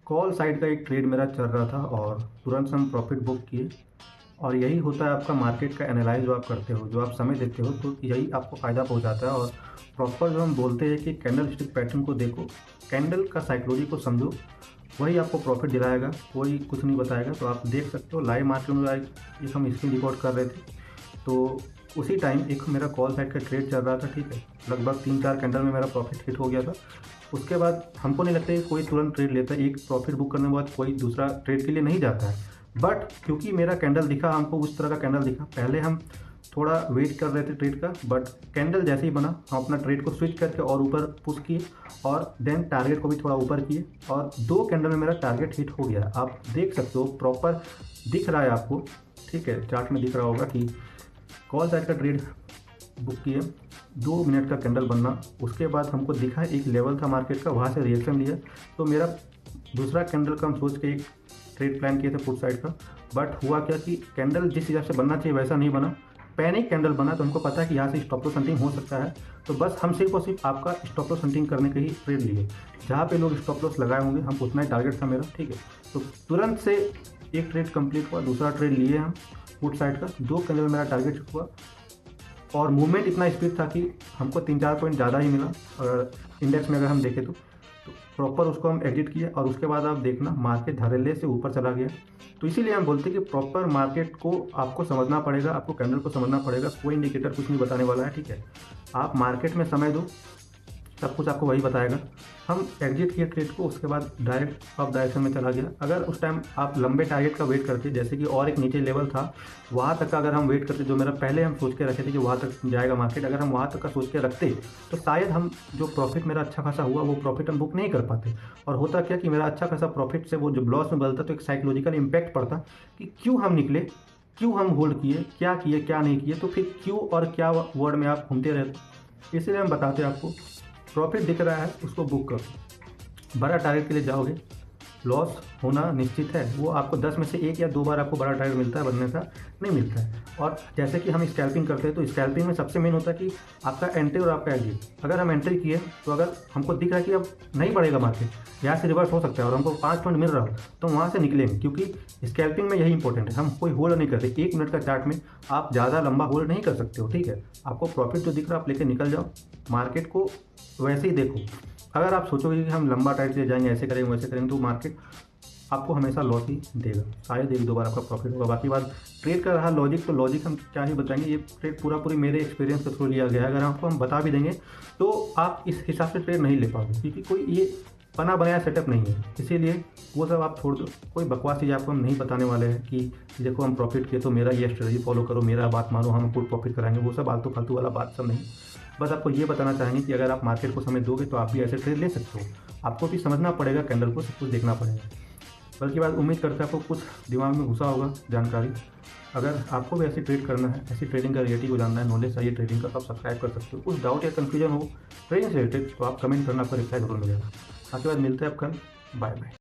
Call side का एक trade मेरा चल रहा था और तुरंत हम प्रॉफिट बुक किए। और यही होता है आपका मार्केट का एनालाइज जो आप करते हो, जो आप समय देते हो, तो यही आपको फ़ायदा पहुंचाता है। और प्रॉपर जो हम बोलते हैं कि कैंडल स्टिक पैटर्न को देखो, कैंडल का साइकोलॉजी को समझो, वही आपको प्रॉफिट दिलाएगा, कोई कुछ नहीं बताएगा। तो आप देख सकते हो लाइव मार्केट में एक हम स्क्रीन रिकॉर्ड कर रहे थे, तो उसी टाइम एक मेरा कॉल साइड का ट्रेड चल रहा था, ठीक है। लगभग 3-4 कैंडल में मेरा प्रॉफिट हिट हो गया था। उसके बाद हमको नहीं लगता कि कोई तुरंत ट्रेड लेता है, एक प्रॉफिट बुक करने के बाद कोई दूसरा ट्रेड के लिए नहीं जाता है। बट क्योंकि मेरा कैंडल दिखा, हमको उस तरह का कैंडल दिखा, पहले हम थोड़ा वेट कर रहे थे ट्रेड का, बट कैंडल जैसे ही बना हम अपना ट्रेड को स्विच करके और ऊपर पुश किए और देन टारगेट को भी थोड़ा ऊपर किए और 2 कैंडल में मेरा टारगेट हिट हो गया। आप देख सकते हो, प्रॉपर दिख रहा है आपको, ठीक है, चार्ट में दिख रहा होगा कि कॉल साइड का ट्रेड बुक किए, 2 मिनट का कैंडल बनना, उसके बाद हमको दिखा एक लेवल था मार्केट का, वहाँ से रिएक्शन लिया। तो मेरा दूसरा कैंडल का हम सोच के एक ट्रेड प्लान किए थे पुट साइड का, बट हुआ क्या कि कैंडल जिस हिसाब से बनना चाहिए वैसा नहीं बना, पैनिक कैंडल बना। तो हमको पता है कि यहाँ से स्टॉप लॉस हंटिंग हो सकता है, तो बस हम सिर्फ और सिर्फ आपका स्टॉप लॉस हंटिंग करने के ही ट्रेड लिए। जहाँ पे लोग स्टॉप लॉस लगाए होंगे, हम उतना ही टारगेट था मेरा, ठीक है। तो तुरंत से एक ट्रेड कंप्लीट हुआ, दूसरा ट्रेड लिए हम पुट साइड का, 2 कैंडल में मेरा टारगेट हुआ और मूवमेंट इतना स्पीड था कि हमको 3-4 पॉइंट ज़्यादा ही मिला। और इंडेक्स में अगर हम देखें तो प्रॉपर उसको हम एग्जिट किए और उसके बाद आप देखना मार्केट धड़ल्ले से ऊपर चला गया। तो इसीलिए हम बोलते हैं कि प्रॉपर मार्केट को आपको समझना पड़ेगा, आपको कैंडल को समझना पड़ेगा, कोई इंडिकेटर कुछ नहीं बताने वाला है, ठीक है। आप मार्केट में समय दो, सब कुछ आपको वही बताएगा। हम एग्जिट किए ट्रेड को, उसके बाद डायरेक्ट अप डायरेक्शन में चला गया। अगर उस टाइम आप लंबे टारगेट का वेट करते, जैसे कि और एक नीचे लेवल था वहाँ तक का अगर हम वेट करते, जो मेरा पहले हम सोच के रखे थे कि वहाँ तक जाएगा मार्केट, अगर हम वहाँ तक का सोच के रखते तो शायद हम जो प्रॉफिट मेरा अच्छा खासा हुआ वो प्रॉफिट हम बुक नहीं कर पाते। और होता क्या कि मेरा अच्छा खासा प्रॉफिट से वो जो लॉस में बदलता तो एक साइकोलॉजिकल इम्पैक्ट पड़ता कि क्यों हम निकले, क्यों हम होल्ड किए क्या नहीं किए, तो फिर क्यों और क्या वर्ड में आप घूमते रहते। इसीलिए हम बताते हैं आपको, प्रॉफिट दिख रहा है उसको बुक करो, बड़ा टारगेट के लिए जाओगे लॉस होना निश्चित है। वो आपको 10 में से 1 या 2 बार आपको बड़ा टारगेट मिलता है, बनने का नहीं मिलता है। और जैसे कि हम स्कैल्पिंग करते हैं, तो स्कैल्पिंग में सबसे मेन होता है कि आपका एंट्री और आपका एग्जिट। अगर हम एंट्री किए तो अगर हमको दिख रहा है कि अब नहीं बढ़ेगा मार्केट, यहाँ से रिवर्स हो सकता है और हमको 5 पॉइंट मिल रहा हो, तो वहाँ से निकलेंगे, क्योंकि स्कैल्पिंग में यही इंपॉर्टेंट है। हम कोई होल्ड नहीं करते, 1 मिनट का चार्ट में आप ज़्यादा लंबा होल्ड नहीं कर सकते हो, ठीक है। आपको प्रॉफिट जो दिख रहा है आप लेके निकल जाओ, मार्केट को वैसे ही देखो। अगर आप सोचोगे कि हम लंबा टाइट से जाएंगे, ऐसे करेंगे वैसे करेंगे, तो मार्केट आपको हमेशा लॉस ही देगा। शायद 1-2 बार आपका प्रॉफिट होगा। बाकी बात ट्रेड का रहा लॉजिक, तो लॉजिक हम क्या ही बताएंगे, ये ट्रेड पूरी मेरे एक्सपीरियंस के थ्रू लिया गया है। अगर आपको हम बता भी देंगे तो आप इस हिसाब से ट्रेड नहीं ले पाओगे, क्योंकि कोई ये बना बनाया सेटअप नहीं है। इसीलिए वो सब आप छोड़ दो, कोई बकवास चीज़ आपको हम नहीं बताने वाले हैं कि देखो हम प्रॉफिट किए तो मेरा ये स्ट्रेटजी फॉलो करो, मेरा बात मानो, हम आपको प्रॉफिट कराएंगे। वो सब आलतू फालतू वाला बात सब नहीं। बस आपको ये बताना चाहेंगे कि अगर आप मार्केट को समय दोगे तो आप भी ऐसे ट्रेड ले सकते हो। आपको भी समझना पड़ेगा, कैंडल को सब कुछ देखना पड़ेगा। बल्कि बात उम्मीद करते हैं आपको कुछ दिमाग में घुसा होगा जानकारी। अगर आपको भी ऐसी ट्रेड करना है, ऐसी ट्रेडिंग का रियलिटी को जानना है, नॉलेज चाहिए ट्रेडिंग का, तो आप सब्सक्राइब कर सकते हो। कुछ डाउट या कन्फ्यूजन हो ट्रेडिंग से रिलेटेड तो आप कमेंट करना, आपका रिप्लाई जरूर मिलेगा। बाकी बात मिलते हैं आप कल। Bye bye.